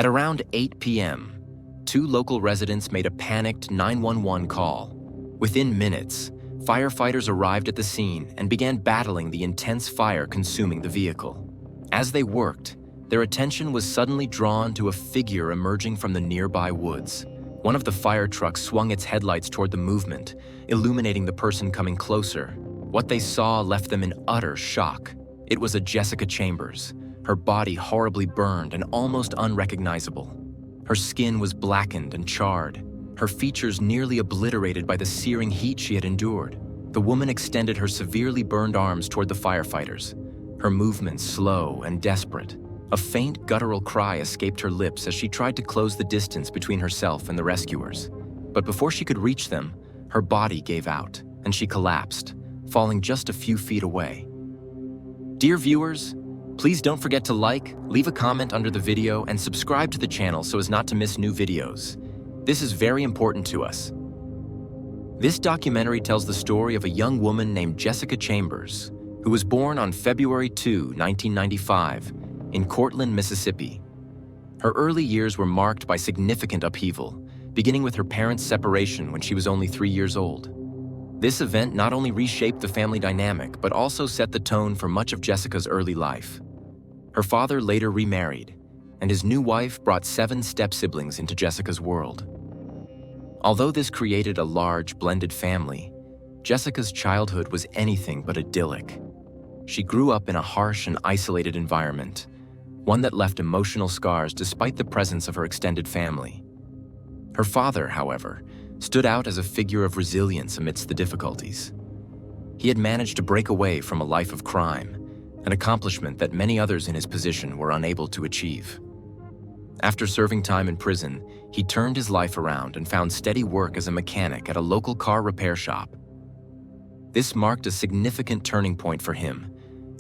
At around 8 p.m., two local residents made a panicked 911 call. Within minutes, firefighters arrived at the scene and began battling the intense fire consuming the vehicle. As they worked, their attention was suddenly drawn to a figure emerging from the nearby woods. One of the fire trucks swung its headlights toward the movement, illuminating the person coming closer. What they saw left them in utter shock. It was a Jessica Chambers, her body horribly burned and almost unrecognizable. Her skin was blackened and charred, her features nearly obliterated by the searing heat she had endured. The woman extended her severely burned arms toward the firefighters, her movements slow and desperate. A faint guttural cry escaped her lips as she tried to close the distance between herself and the rescuers. But before she could reach them, her body gave out, and she collapsed, falling just a few feet away. Dear viewers, please don't forget to like, leave a comment under the video, and subscribe to the channel so as not to miss new videos. This is very important to us. This documentary tells the story of a young woman named Jessica Chambers, who was born on February 2, 1995, in Cortland, Mississippi. Her early years were marked by significant upheaval, beginning with her parents' separation when she was only 3 years old. This event not only reshaped the family dynamic, but also set the tone for much of Jessica's early life. Her father later remarried, and his new wife brought 7 step-siblings into Jessica's world. Although this created a large, blended family, Jessica's childhood was anything but idyllic. She grew up in a harsh and isolated environment, one that left emotional scars despite the presence of her extended family. Her father, however, stood out as a figure of resilience amidst the difficulties. He had managed to break away from a life of crime, an accomplishment that many others in his position were unable to achieve. After serving time in prison, he turned his life around and found steady work as a mechanic at a local car repair shop. This marked a significant turning point for him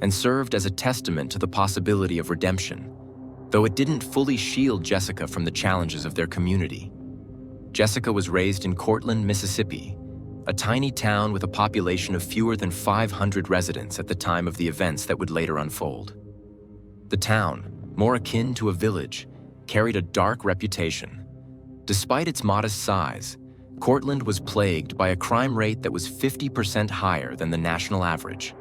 and served as a testament to the possibility of redemption, though it didn't fully shield Jessica from the challenges of their community. Jessica was raised in Cortland, Mississippi, a tiny town with a population of fewer than 500 residents at the time of the events that would later unfold. The town, more akin to a village, carried a dark reputation. Despite its modest size, Cortland was plagued by a crime rate that was 50% higher than the national average.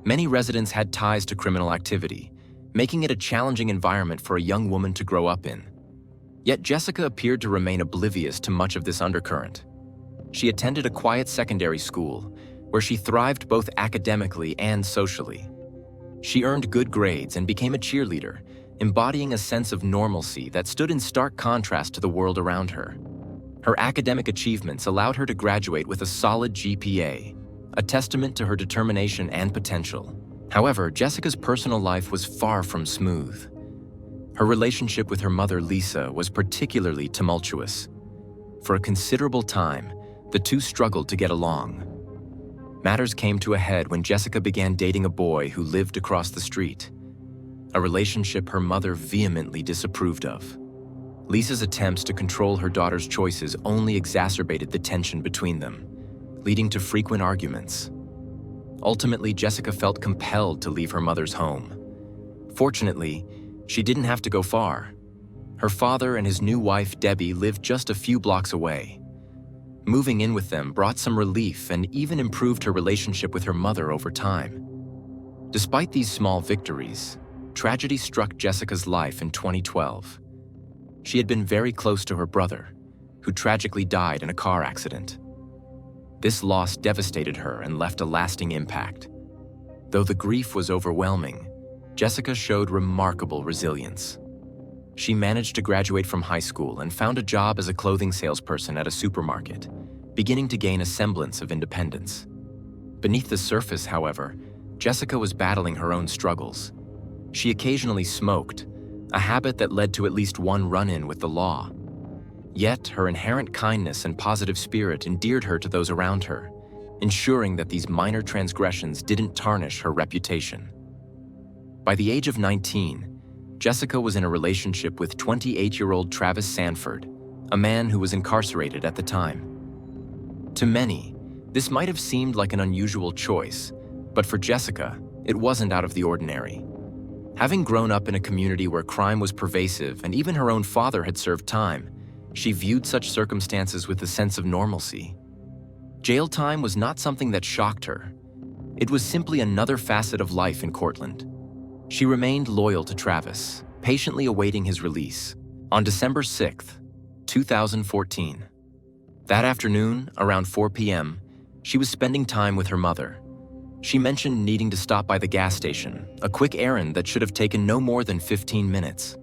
Many residents had ties to criminal activity, making it a challenging environment for a young woman to grow up in. Yet Jessica appeared to remain oblivious to much of this undercurrent. She attended a quiet secondary school, where she thrived both academically and socially. She earned good grades and became a cheerleader, embodying a sense of normalcy that stood in stark contrast to the world around her. Her academic achievements allowed her to graduate with a solid GPA, a testament to her determination and potential. However, Jessica's personal life was far from smooth. Her relationship with her mother, Lisa, was particularly tumultuous. For a considerable time, the two struggled to get along. Matters came to a head when Jessica began dating a boy who lived across the street, a relationship her mother vehemently disapproved of. Lisa's attempts to control her daughter's choices only exacerbated the tension between them, leading to frequent arguments. Ultimately, Jessica felt compelled to leave her mother's home. Fortunately, she didn't have to go far. Her father and his new wife, Debbie, lived just a few blocks away. Moving in with them brought some relief and even improved her relationship with her mother over time. Despite these small victories, tragedy struck Jessica's life in 2012. She had been very close to her brother, who tragically died in a car accident. This loss devastated her and left a lasting impact. Though the grief was overwhelming, Jessica showed remarkable resilience. She managed to graduate from high school and found a job as a clothing salesperson at a supermarket, beginning to gain a semblance of independence. Beneath the surface, however, Jessica was battling her own struggles. She occasionally smoked, a habit that led to at least one run-in with the law. Yet, her inherent kindness and positive spirit endeared her to those around her, ensuring that these minor transgressions didn't tarnish her reputation. By the age of 19, Jessica was in a relationship with 28-year-old Travis Sanford, a man who was incarcerated at the time. To many, this might have seemed like an unusual choice, but for Jessica, it wasn't out of the ordinary. Having grown up in a community where crime was pervasive and even her own father had served time, she viewed such circumstances with a sense of normalcy. Jail time was not something that shocked her. It was simply another facet of life in Cortland. She remained loyal to Travis, patiently awaiting his release. On December 6, 2014. That afternoon, around 4 p.m., she was spending time with her mother. She mentioned needing to stop by the gas station, a quick errand that should have taken no more than 15 minutes.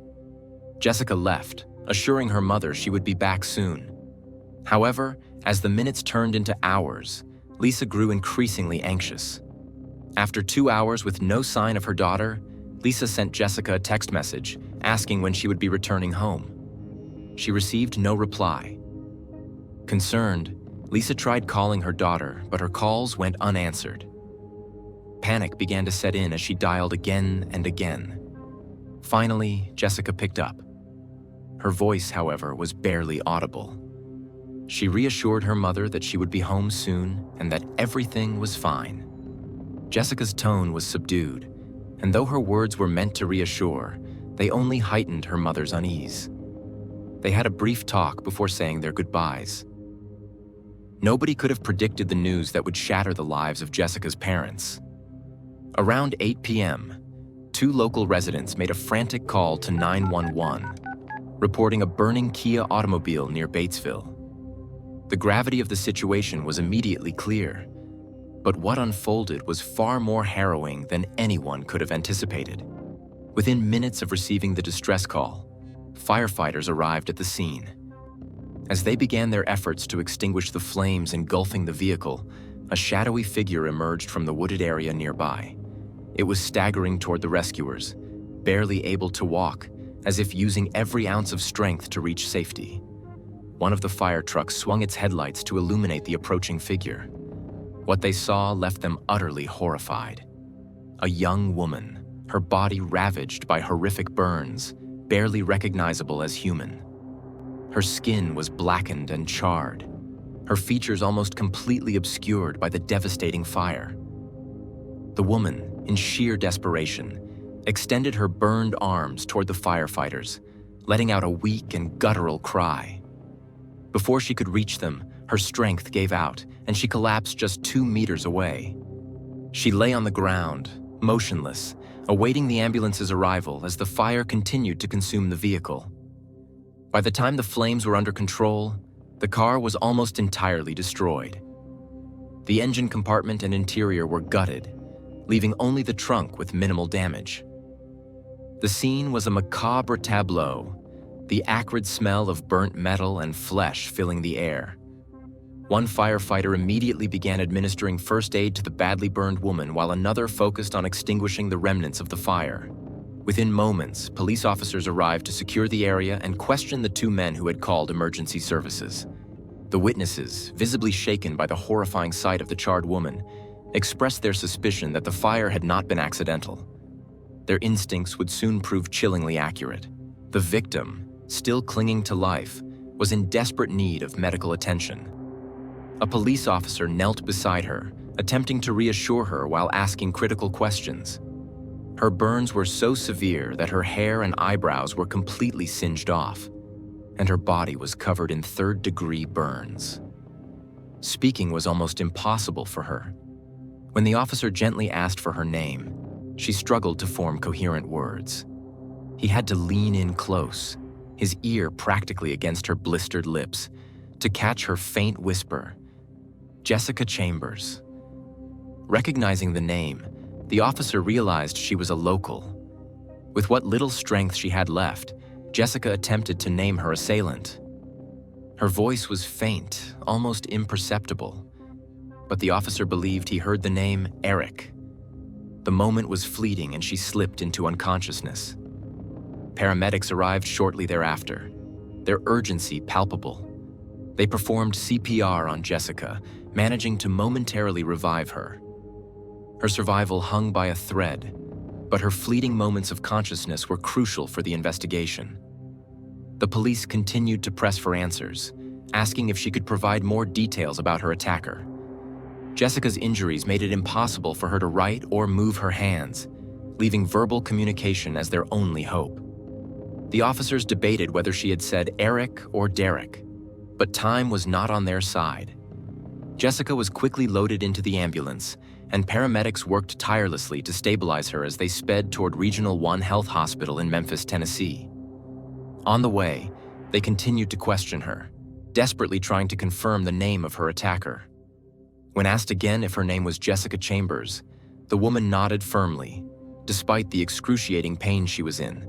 Jessica left, assuring her mother she would be back soon. However, as the minutes turned into hours, Lisa grew increasingly anxious. After 2 hours with no sign of her daughter, Lisa sent Jessica a text message asking when she would be returning home. She received no reply. Concerned, Lisa tried calling her daughter, but her calls went unanswered. Panic began to set in as she dialed again and again. Finally, Jessica picked up. Her voice, however, was barely audible. She reassured her mother that she would be home soon and that everything was fine. Jessica's tone was subdued, and though her words were meant to reassure, they only heightened her mother's unease. They had a brief talk before saying their goodbyes. Nobody could have predicted the news that would shatter the lives of Jessica's parents. Around 8 p.m., 2 local residents made a frantic call to 911, reporting a burning Kia automobile near Batesville. The gravity of the situation was immediately clear, but what unfolded was far more harrowing than anyone could have anticipated. Within minutes of receiving the distress call, firefighters arrived at the scene. As they began their efforts to extinguish the flames engulfing the vehicle, a shadowy figure emerged from the wooded area nearby. It was staggering toward the rescuers, barely able to walk, as if using every ounce of strength to reach safety. One of the fire trucks swung its headlights to illuminate the approaching figure. What they saw left them utterly horrified. A young woman, her body ravaged by horrific burns, barely recognizable as human. Her skin was blackened and charred, her features almost completely obscured by the devastating fire. The woman, in sheer desperation, extended her burned arms toward the firefighters, letting out a weak and guttural cry. Before she could reach them, her strength gave out, and she collapsed just 2 meters away. She lay on the ground, motionless, awaiting the ambulance's arrival as the fire continued to consume the vehicle. By the time the flames were under control, the car was almost entirely destroyed. The engine compartment and interior were gutted, leaving only the trunk with minimal damage. The scene was a macabre tableau, the acrid smell of burnt metal and flesh filling the air. One firefighter immediately began administering first aid to the badly burned woman while another focused on extinguishing the remnants of the fire. Within moments, police officers arrived to secure the area and question the 2 men who had called emergency services. The witnesses, visibly shaken by the horrifying sight of the charred woman, expressed their suspicion that the fire had not been accidental. Their instincts would soon prove chillingly accurate. The victim, still clinging to life, was in desperate need of medical attention. A police officer knelt beside her, attempting to reassure her while asking critical questions. Her burns were so severe that her hair and eyebrows were completely singed off, and her body was covered in 3rd-degree burns. Speaking was almost impossible for her. When the officer gently asked for her name, she struggled to form coherent words. He had to lean in close, his ear practically against her blistered lips, to catch her faint whisper, "Jessica Chambers." Recognizing the name, the officer realized she was a local. With what little strength she had left, Jessica attempted to name her assailant. Her voice was faint, almost imperceptible, but the officer believed he heard the name Eric. The moment was fleeting and she slipped into unconsciousness. Paramedics arrived shortly thereafter, their urgency palpable. They performed CPR on Jessica, managing to momentarily revive her. Her survival hung by a thread, but her fleeting moments of consciousness were crucial for the investigation. The police continued to press for answers, asking if she could provide more details about her attacker. Jessica's injuries made it impossible for her to write or move her hands, leaving verbal communication as their only hope. The officers debated whether she had said Eric or Derek, but time was not on their side. Jessica was quickly loaded into the ambulance, and paramedics worked tirelessly to stabilize her as they sped toward Regional 1 Health Hospital in Memphis, Tennessee. On the way, they continued to question her, desperately trying to confirm the name of her attacker. When asked again if her name was Jessica Chambers, the woman nodded firmly, despite the excruciating pain she was in.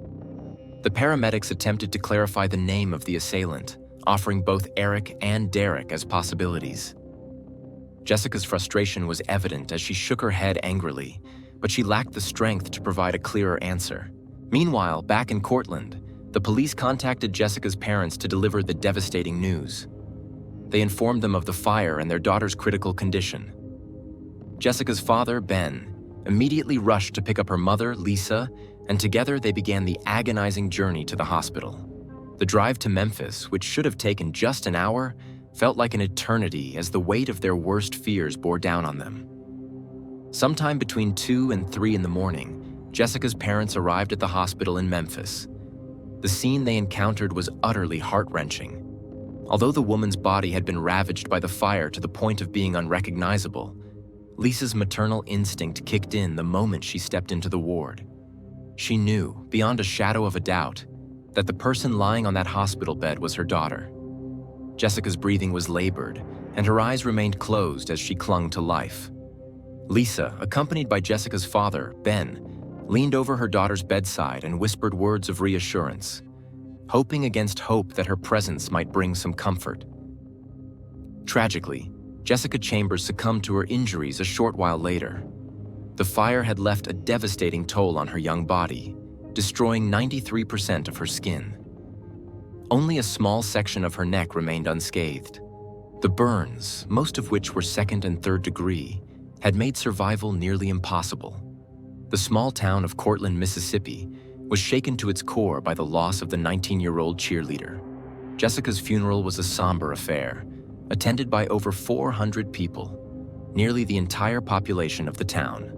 The paramedics attempted to clarify the name of the assailant, offering both Eric and Derek as possibilities. Jessica's frustration was evident as she shook her head angrily, but she lacked the strength to provide a clearer answer. Meanwhile, back in Cortland, the police contacted Jessica's parents to deliver the devastating news. They informed them of the fire and their daughter's critical condition. Jessica's father, Ben, immediately rushed to pick up her mother, Lisa, and together they began the agonizing journey to the hospital. The drive to Memphis, which should have taken just an hour, felt like an eternity as the weight of their worst fears bore down on them. Sometime between 2 and 3 in the morning, Jessica's parents arrived at the hospital in Memphis. The scene they encountered was utterly heart-wrenching. Although the woman's body had been ravaged by the fire to the point of being unrecognizable, Lisa's maternal instinct kicked in the moment she stepped into the ward. She knew, beyond a shadow of a doubt, that the person lying on that hospital bed was her daughter. Jessica's breathing was labored, and her eyes remained closed as she clung to life. Lisa, accompanied by Jessica's father, Ben, leaned over her daughter's bedside and whispered words of reassurance, hoping against hope that her presence might bring some comfort. Tragically, Jessica Chambers succumbed to her injuries a short while later. The fire had left a devastating toll on her young body, destroying 93% of her skin. Only a small section of her neck remained unscathed. The burns, most of which were second and third degree, had made survival nearly impossible. The small town of Cortland, Mississippi, was shaken to its core by the loss of the 19-year-old cheerleader. Jessica's funeral was a somber affair, attended by over 400 people, nearly the entire population of the town.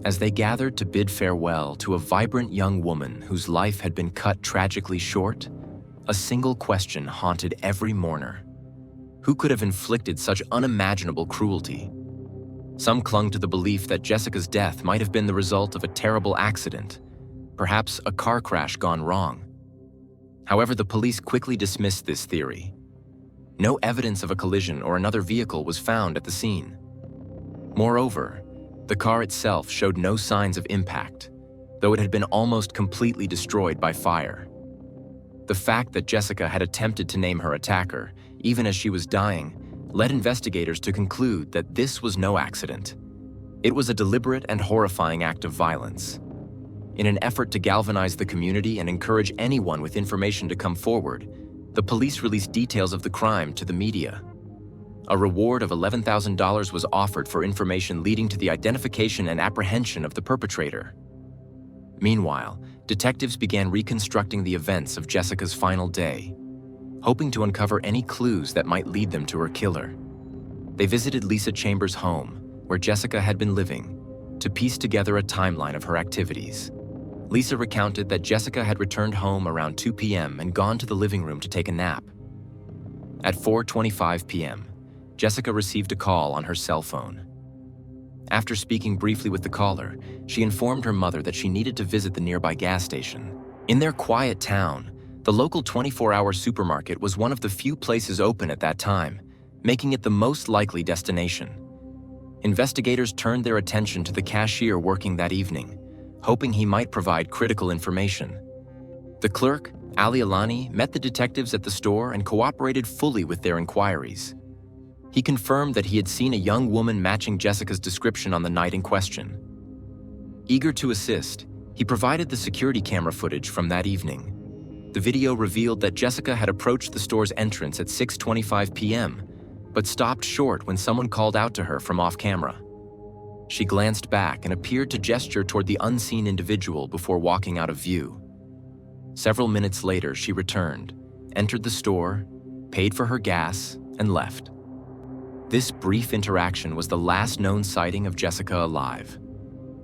As they gathered to bid farewell to a vibrant young woman whose life had been cut tragically short, a single question haunted every mourner. Who could have inflicted such unimaginable cruelty? Some clung to the belief that Jessica's death might have been the result of a terrible accident, perhaps a car crash gone wrong. However, the police quickly dismissed this theory. No evidence of a collision or another vehicle was found at the scene. Moreover, the car itself showed no signs of impact, though it had been almost completely destroyed by fire. The fact that Jessica had attempted to name her attacker, even as she was dying, led investigators to conclude that this was no accident. It was a deliberate and horrifying act of violence. In an effort to galvanize the community and encourage anyone with information to come forward, the police released details of the crime to the media. A reward of $11,000 was offered for information leading to the identification and apprehension of the perpetrator. Meanwhile, detectives began reconstructing the events of Jessica's final day, hoping to uncover any clues that might lead them to her killer. They visited Lisa Chambers' home, where Jessica had been living, to piece together a timeline of her activities. Lisa recounted that Jessica had returned home around 2 p.m. and gone to the living room to take a nap. At 4:25 p.m., Jessica received a call on her cell phone. After speaking briefly with the caller, she informed her mother that she needed to visit the nearby gas station. In their quiet town, the local 24-hour supermarket was one of the few places open at that time, making it the most likely destination. Investigators turned their attention to the cashier working that evening, hoping he might provide critical information. The clerk, Ali Alani, met the detectives at the store and cooperated fully with their inquiries. He confirmed that he had seen a young woman matching Jessica's description on the night in question. Eager to assist, he provided the security camera footage from that evening. The video revealed that Jessica had approached the store's entrance at 6:25 p.m., but stopped short when someone called out to her from off-camera. She glanced back and appeared to gesture toward the unseen individual before walking out of view. Several minutes later, she returned, entered the store, paid for her gas, and left. This brief interaction was the last known sighting of Jessica alive.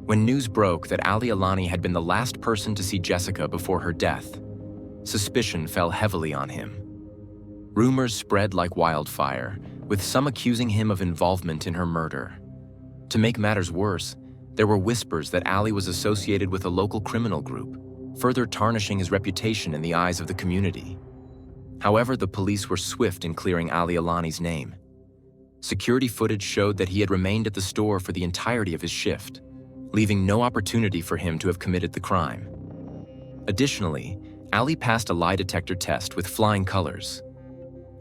When news broke that Ali Alani had been the last person to see Jessica before her death, suspicion fell heavily on him. Rumors spread like wildfire, with some accusing him of involvement in her murder. To make matters worse, there were whispers that Ali was associated with a local criminal group, further tarnishing his reputation in the eyes of the community. However, the police were swift in clearing Ali Alani's name. Security footage showed that he had remained at the store for the entirety of his shift, leaving no opportunity for him to have committed the crime. Additionally, Ali passed a lie detector test with flying colors.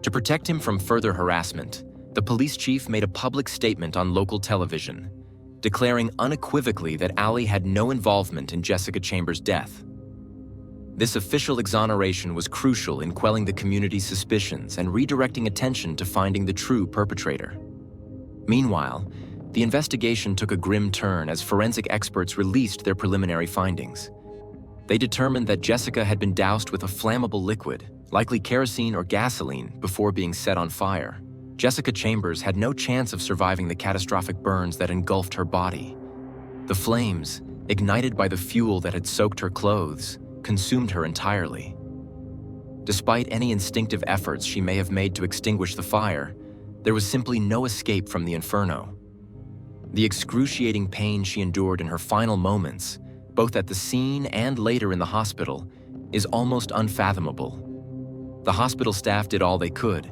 To protect him from further harassment, the police chief made a public statement on local television, declaring unequivocally that Ali had no involvement in Jessica Chambers' death. This official exoneration was crucial in quelling the community's suspicions and redirecting attention to finding the true perpetrator. Meanwhile, the investigation took a grim turn as forensic experts released their preliminary findings. They determined that Jessica had been doused with a flammable liquid, likely kerosene or gasoline, before being set on fire. Jessica Chambers had no chance of surviving the catastrophic burns that engulfed her body. The flames, ignited by the fuel that had soaked her clothes, consumed her entirely. Despite any instinctive efforts she may have made to extinguish the fire, there was simply no escape from the inferno. The excruciating pain she endured in her final moments, both at the scene and later in the hospital, is almost unfathomable. The hospital staff did all they could,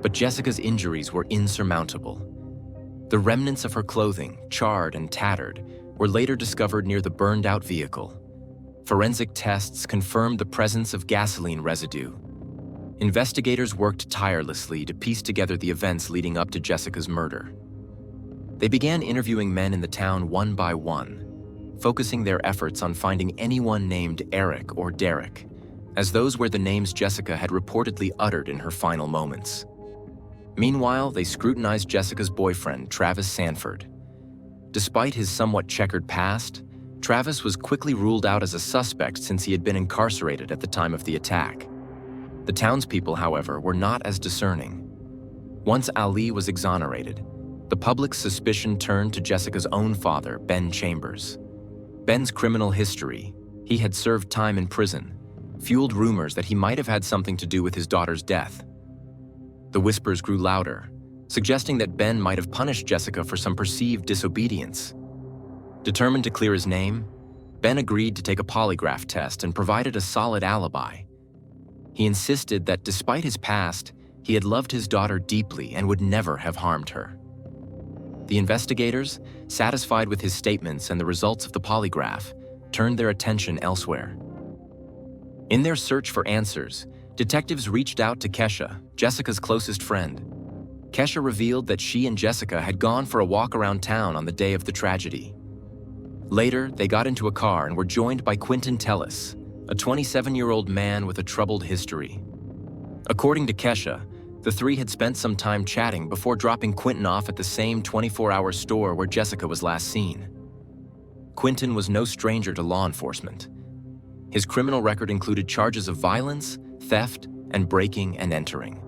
but Jessica's injuries were insurmountable. The remnants of her clothing, charred and tattered, were later discovered near the burned-out vehicle. Forensic tests confirmed the presence of gasoline residue. Investigators worked tirelessly to piece together the events leading up to Jessica's murder. They began interviewing men in the town one by one, focusing their efforts on finding anyone named Eric or Derek, as those were the names Jessica had reportedly uttered in her final moments. Meanwhile, they scrutinized Jessica's boyfriend, Travis Sanford. Despite his somewhat checkered past, Travis was quickly ruled out as a suspect since he had been incarcerated at the time of the attack. The townspeople, however, were not as discerning. Once Ali was exonerated, the public's suspicion turned to Jessica's own father, Ben Chambers. Ben's criminal history, he had served time in prison, fueled rumors that he might have had something to do with his daughter's death. The whispers grew louder, suggesting that Ben might have punished Jessica for some perceived disobedience. Determined to clear his name, Ben agreed to take a polygraph test and provided a solid alibi. He insisted that despite his past, he had loved his daughter deeply and would never have harmed her. The investigators, satisfied with his statements and the results of the polygraph, turned their attention elsewhere. In their search for answers, detectives reached out to Kesha, Jessica's closest friend. Kesha revealed that she and Jessica had gone for a walk around town on the day of the tragedy. Later, they got into a car and were joined by Quentin Tellis, a 27-year-old man with a troubled history. According to Kesha, the three had spent some time chatting before dropping Quentin off at the same 24-hour store where Jessica was last seen. Quentin was no stranger to law enforcement. His criminal record included charges of violence, theft, and breaking and entering.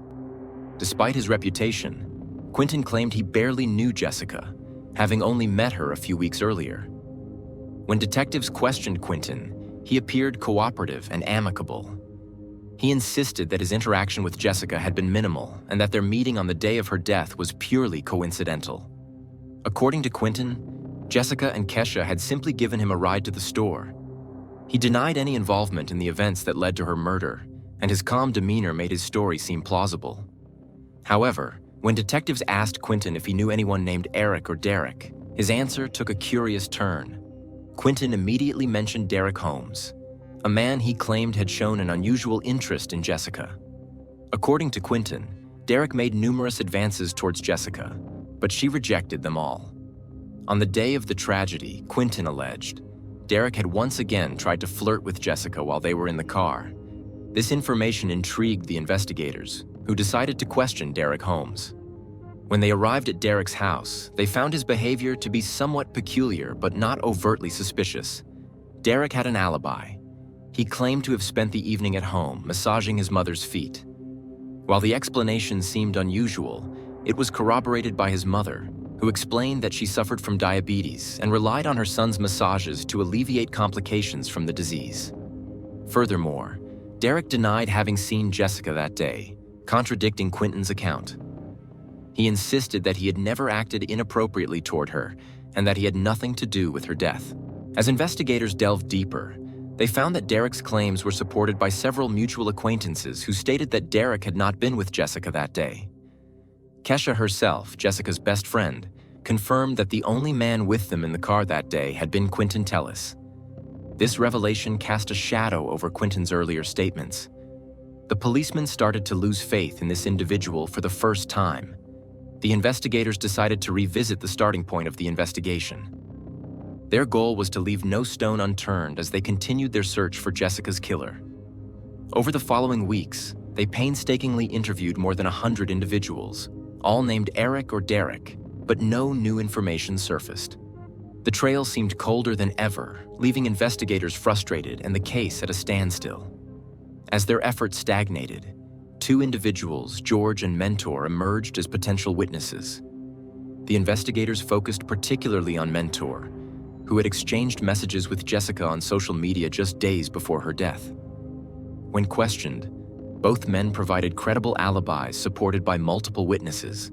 Despite his reputation, Quentin claimed he barely knew Jessica, having only met her a few weeks earlier. When detectives questioned Quentin, he appeared cooperative and amicable. He insisted that his interaction with Jessica had been minimal and that their meeting on the day of her death was purely coincidental. According to Quentin, Jessica and Kesha had simply given him a ride to the store. He denied any involvement in the events that led to her murder, and his calm demeanor made his story seem plausible. However, when detectives asked Quentin if he knew anyone named Eric or Derek, his answer took a curious turn. Quentin immediately mentioned Derek Holmes, a man he claimed had shown an unusual interest in Jessica. According to Quentin, Derek made numerous advances towards Jessica, but she rejected them all. On the day of the tragedy, Quentin alleged, Derek had once again tried to flirt with Jessica while they were in the car. This information intrigued the investigators, who decided to question Derek Holmes. When they arrived at Derek's house, they found his behavior to be somewhat peculiar but not overtly suspicious. Derek had an alibi. He claimed to have spent the evening at home, massaging his mother's feet. While the explanation seemed unusual, it was corroborated by his mother, who explained that she suffered from diabetes and relied on her son's massages to alleviate complications from the disease. Furthermore, Derek denied having seen Jessica that day, contradicting Quentin's account. He insisted that he had never acted inappropriately toward her and that he had nothing to do with her death. As investigators delved deeper, they found that Derek's claims were supported by several mutual acquaintances who stated that Derek had not been with Jessica that day. Kesha herself, Jessica's best friend, confirmed that the only man with them in the car that day had been Quentin Tellis. This revelation cast a shadow over Quentin's earlier statements. The policemen started to lose faith in this individual for the first time. The investigators decided to revisit the starting point of the investigation. Their goal was to leave no stone unturned as they continued their search for Jessica's killer. Over the following weeks, they painstakingly interviewed more than 100 individuals, all named Eric or Derek, but no new information surfaced. The trail seemed colder than ever, leaving investigators frustrated and the case at a standstill. As their efforts stagnated, two individuals, George and Mentor, emerged as potential witnesses. The investigators focused particularly on Mentor, who had exchanged messages with Jessica on social media just days before her death. When questioned, both men provided credible alibis supported by multiple witnesses.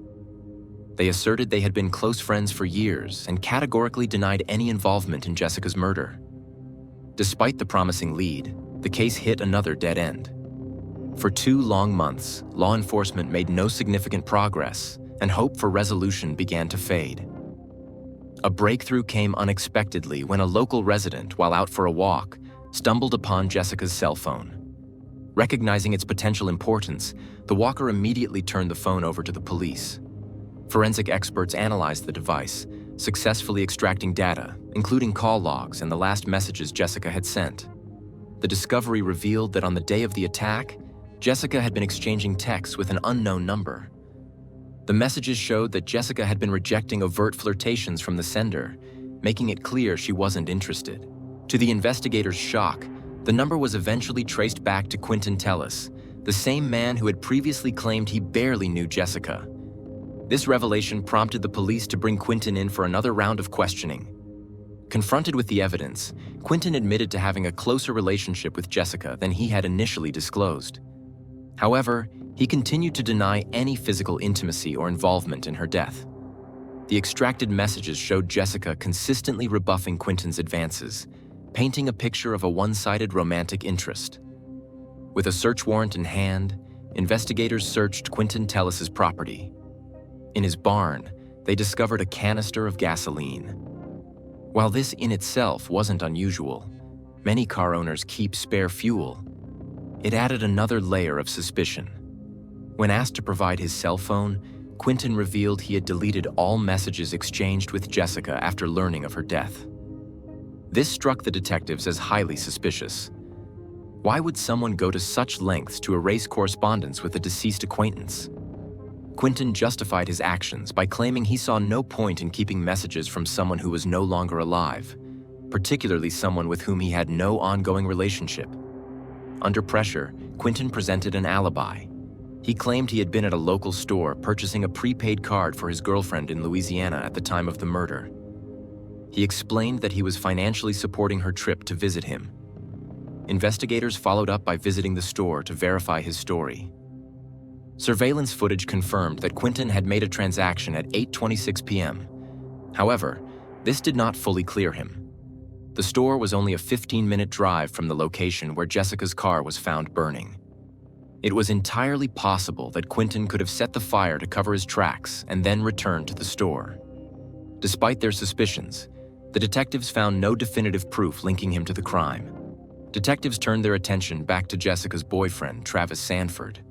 They asserted they had been close friends for years and categorically denied any involvement in Jessica's murder. Despite the promising lead, the case hit another dead end. For 2 long months, law enforcement made no significant progress, and hope for resolution began to fade. A breakthrough came unexpectedly when a local resident, while out for a walk, stumbled upon Jessica's cell phone. Recognizing its potential importance, the walker immediately turned the phone over to the police. Forensic experts analyzed the device, successfully extracting data, including call logs and the last messages Jessica had sent. The discovery revealed that on the day of the attack, Jessica had been exchanging texts with an unknown number. The messages showed that Jessica had been rejecting overt flirtations from the sender, making it clear she wasn't interested. To the investigators' shock, the number was eventually traced back to Quentin Tellis, the same man who had previously claimed he barely knew Jessica. This revelation prompted the police to bring Quentin in for another round of questioning. Confronted with the evidence, Quentin admitted to having a closer relationship with Jessica than he had initially disclosed. However, he continued to deny any physical intimacy or involvement in her death. The extracted messages showed Jessica consistently rebuffing Quentin's advances, painting a picture of a one-sided romantic interest. With a search warrant in hand, investigators searched Quentin Tellis's property. In his barn, they discovered a canister of gasoline. While this in itself wasn't unusual, many car owners keep spare fuel. It added another layer of suspicion. When asked to provide his cell phone, Quentin revealed he had deleted all messages exchanged with Jessica after learning of her death. This struck the detectives as highly suspicious. Why would someone go to such lengths to erase correspondence with a deceased acquaintance? Quentin justified his actions by claiming he saw no point in keeping messages from someone who was no longer alive, particularly someone with whom he had no ongoing relationship. Under pressure, Quentin presented an alibi. He claimed he had been at a local store purchasing a prepaid card for his girlfriend in Louisiana at the time of the murder. He explained that he was financially supporting her trip to visit him. Investigators followed up by visiting the store to verify his story. Surveillance footage confirmed that Quentin had made a transaction at 8:26 p.m. However, this did not fully clear him. The store was only a 15-minute drive from the location where Jessica's car was found burning. It was entirely possible that Quentin could have set the fire to cover his tracks and then returned to the store. Despite their suspicions, the detectives found no definitive proof linking him to the crime. Detectives turned their attention back to Jessica's boyfriend, Travis Sanford.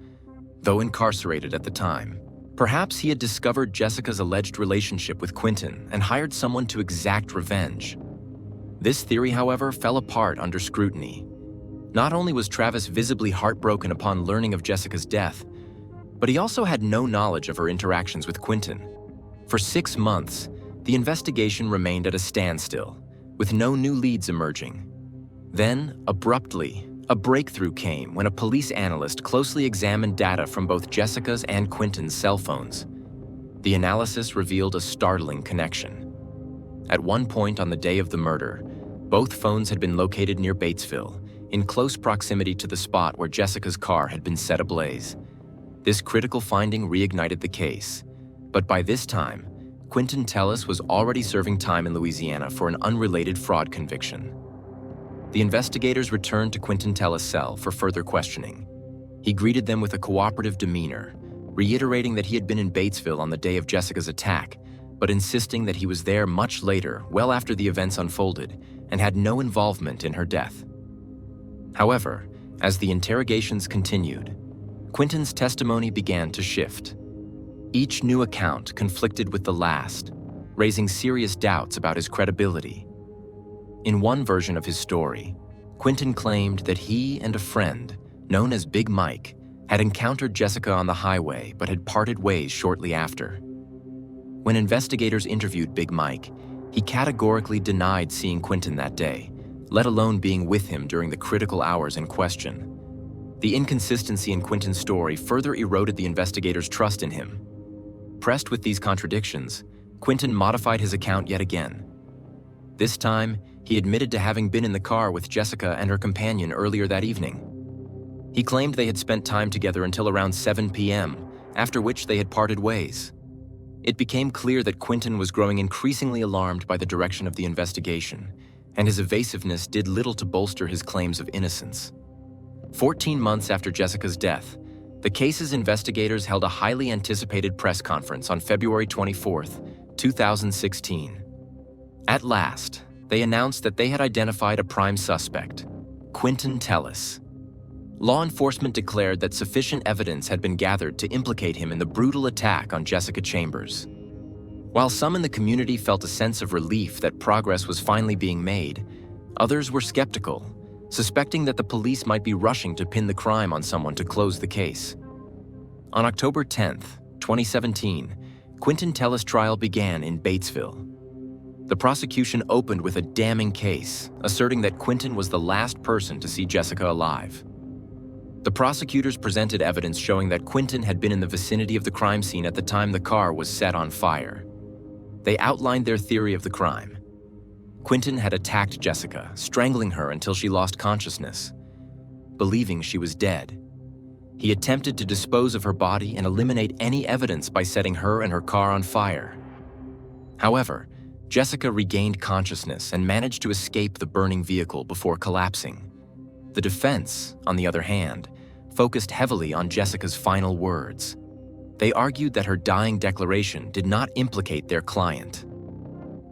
Though incarcerated at the time, perhaps he had discovered Jessica's alleged relationship with Quentin and hired someone to exact revenge. This theory, however, fell apart under scrutiny. Not only was Travis visibly heartbroken upon learning of Jessica's death, but he also had no knowledge of her interactions with Quentin. For 6 months, the investigation remained at a standstill, with no new leads emerging. Then, abruptly, a breakthrough came when a police analyst closely examined data from both Jessica's and Quentin's cell phones. The analysis revealed a startling connection. At one point on the day of the murder, both phones had been located near Batesville, in close proximity to the spot where Jessica's car had been set ablaze. This critical finding reignited the case, but by this time, Quentin Tellis was already serving time in Louisiana for an unrelated fraud conviction. The investigators returned to Quentin Tellis' cell for further questioning. He greeted them with a cooperative demeanor, reiterating that he had been in Batesville on the day of Jessica's attack, but insisting that he was there much later, well after the events unfolded, and had no involvement in her death. However, as the interrogations continued, Quentin's testimony began to shift. Each new account conflicted with the last, raising serious doubts about his credibility. In one version of his story, Quentin claimed that he and a friend, known as Big Mike, had encountered Jessica on the highway but had parted ways shortly after. When investigators interviewed Big Mike, he categorically denied seeing Quentin that day, let alone being with him during the critical hours in question. The inconsistency in Quentin's story further eroded the investigators' trust in him. Pressed with these contradictions, Quentin modified his account yet again. This time, he admitted to having been in the car with Jessica and her companion earlier that evening. He claimed they had spent time together until around 7 p.m., after which they had parted ways. It became clear that Quentin was growing increasingly alarmed by the direction of the investigation, and his evasiveness did little to bolster his claims of innocence. 14 months after Jessica's death, the case's investigators held a highly anticipated press conference on February 24, 2016. At last, they announced that they had identified a prime suspect, Quentin Tellis. Law enforcement declared that sufficient evidence had been gathered to implicate him in the brutal attack on Jessica Chambers. While some in the community felt a sense of relief that progress was finally being made, others were skeptical, suspecting that the police might be rushing to pin the crime on someone to close the case. On October 10, 2017, Quentin Tellis' trial began in Batesville. The prosecution opened with a damning case, asserting that Quentin was the last person to see Jessica alive. The prosecutors presented evidence showing that Quentin had been in the vicinity of the crime scene at the time the car was set on fire. They outlined their theory of the crime. Quentin had attacked Jessica, strangling her until she lost consciousness. Believing she was dead, he attempted to dispose of her body and eliminate any evidence by setting her and her car on fire. However, Jessica regained consciousness and managed to escape the burning vehicle before collapsing. The defense, on the other hand, focused heavily on Jessica's final words. They argued that her dying declaration did not implicate their client.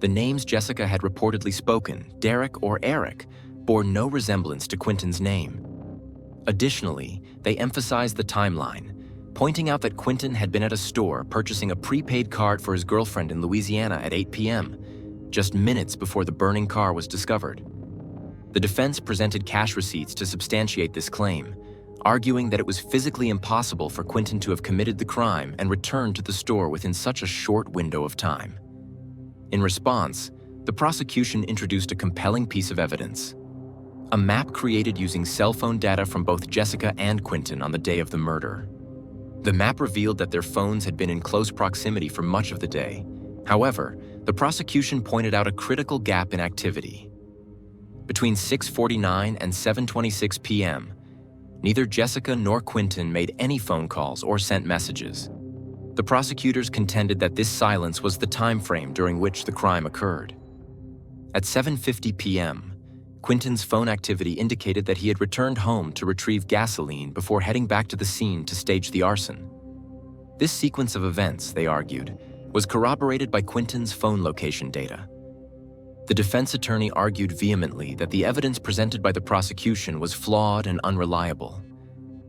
The names Jessica had reportedly spoken, Derek or Eric, bore no resemblance to Quentin's name. Additionally, they emphasized the timeline, pointing out that Quentin had been at a store purchasing a prepaid card for his girlfriend in Louisiana at 8 p.m., just minutes before the burning car was discovered. The defense presented cash receipts to substantiate this claim, arguing that it was physically impossible for Quentin to have committed the crime and returned to the store within such a short window of time. In response, the prosecution introduced a compelling piece of evidence: a map created using cell phone data from both Jessica and Quentin on the day of the murder. The map revealed that their phones had been in close proximity for much of the day. However, the prosecution pointed out a critical gap in activity. Between 6:49 and 7:26 p.m., neither Jessica nor Quentin made any phone calls or sent messages. The prosecutors contended that this silence was the time frame during which the crime occurred. At 7:50 p.m., Quentin's phone activity indicated that he had returned home to retrieve gasoline before heading back to the scene to stage the arson. This sequence of events, they argued, was corroborated by Quentin's phone location data. The defense attorney argued vehemently that the evidence presented by the prosecution was flawed and unreliable.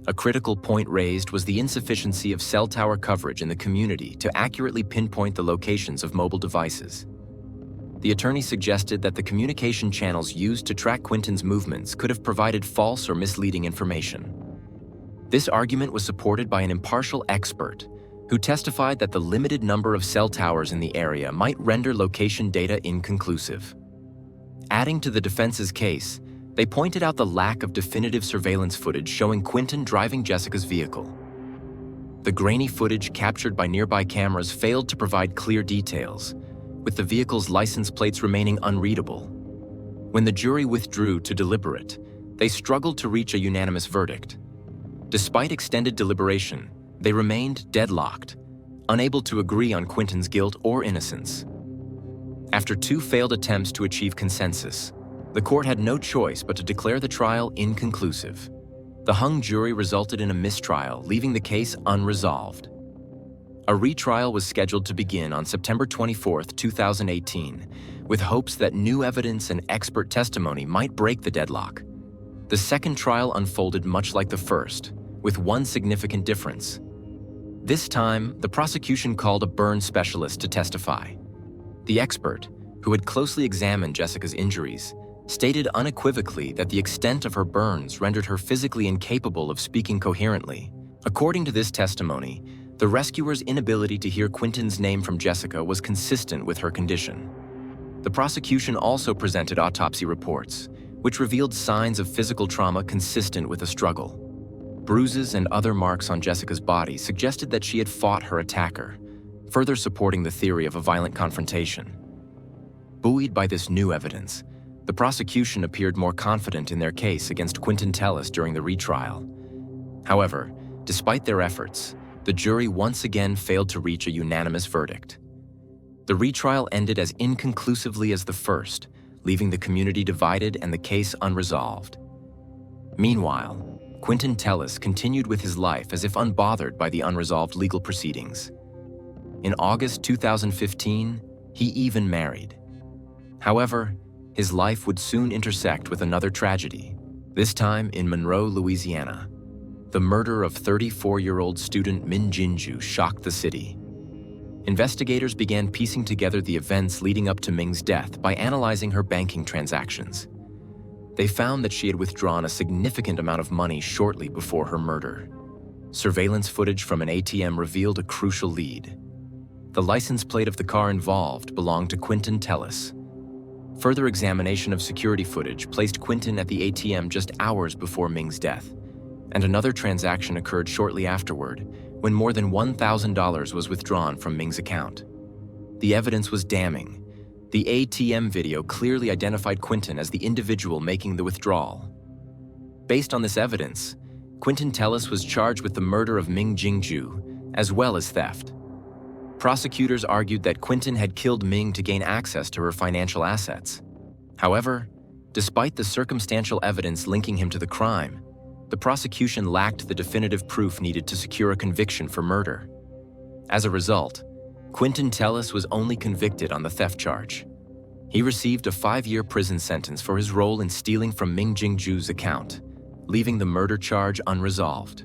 A critical point raised was the insufficiency of cell tower coverage in the community to accurately pinpoint the locations of mobile devices. The attorney suggested that the communication channels used to track Quentin's movements could have provided false or misleading information. This argument was supported by an impartial expert who testified that the limited number of cell towers in the area might render location data inconclusive. Adding to the defense's case, they pointed out the lack of definitive surveillance footage showing Quentin driving Jessica's vehicle. The grainy footage captured by nearby cameras failed to provide clear details, with the vehicle's license plates remaining unreadable. When the jury withdrew to deliberate, they struggled to reach a unanimous verdict. Despite extended deliberation, they remained deadlocked, unable to agree on Quintin's guilt or innocence. After 2 failed attempts to achieve consensus, the court had no choice but to declare the trial inconclusive. The hung jury resulted in a mistrial, leaving the case unresolved. A retrial was scheduled to begin on September 24, 2018, with hopes that new evidence and expert testimony might break the deadlock. The second trial unfolded much like the first, with one significant difference. This time, the prosecution called a burn specialist to testify. The expert, who had closely examined Jessica's injuries, stated unequivocally that the extent of her burns rendered her physically incapable of speaking coherently. According to this testimony, the rescuer's inability to hear Quintin's name from Jessica was consistent with her condition. The prosecution also presented autopsy reports, which revealed signs of physical trauma consistent with a struggle. Bruises and other marks on Jessica's body suggested that she had fought her attacker, further supporting the theory of a violent confrontation. Buoyed by this new evidence, the prosecution appeared more confident in their case against Quintin Tellis during the retrial. However, despite their efforts, the jury once again failed to reach a unanimous verdict. The retrial ended as inconclusively as the first, leaving the community divided and the case unresolved. Meanwhile, Quintin Tellis continued with his life as if unbothered by the unresolved legal proceedings. In August 2015, he even married. However, his life would soon intersect with another tragedy, this time in Monroe, Louisiana. The murder of 34-year-old student Min Jinju shocked the city. Investigators began piecing together the events leading up to Ming's death by analyzing her banking transactions. They found that she had withdrawn a significant amount of money shortly before her murder. Surveillance footage from an ATM revealed a crucial lead. The license plate of the car involved belonged to Quintin Tellis. Further examination of security footage placed Quintin at the ATM just hours before Ming's death, and another transaction occurred shortly afterward, when more than $1,000 was withdrawn from Ming's account. The evidence was damning. The ATM video clearly identified Quintin as the individual making the withdrawal. Based on this evidence, Quintin Tellis was charged with the murder of Ming Jingju, as well as theft. Prosecutors argued that Quintin had killed Ming to gain access to her financial assets. However, despite the circumstantial evidence linking him to the crime, the prosecution lacked the definitive proof needed to secure a conviction for murder. As a result, Quintin Tellis was only convicted on the theft charge. He received a 5-year prison sentence for his role in stealing from Ming Jingju's account, leaving the murder charge unresolved.